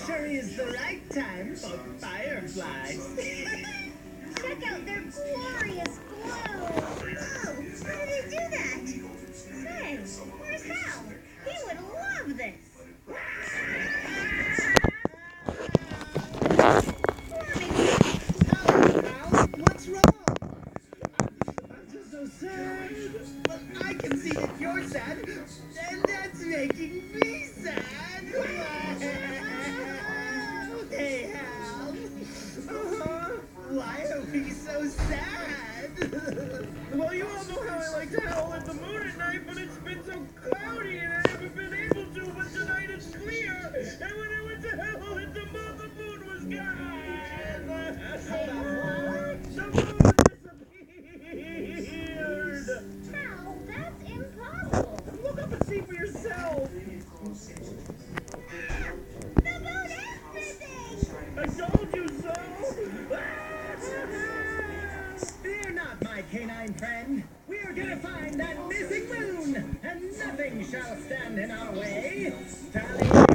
Surely is the right time for fireflies. Check out their glorious glow. Oh, how do they do that? Say, where's Hal? He would love this. What's wrong? I'm just so sad. But I can see that you're sad, and that's making me sad. Hey, Hal. Why are we so sad? Well, you all know how I like to howl at the moon at night, but it's been so cloudy and I haven't been able to. But tonight it's clear, and when I went to howl at the moon was gone. Say what? The moon disappeared. Hal, that's impossible. Look up and see for yourself. The moon is missing. I told you so. Fear not, my canine friend. We're gonna find that missing moon, and nothing shall stand in our way. Tally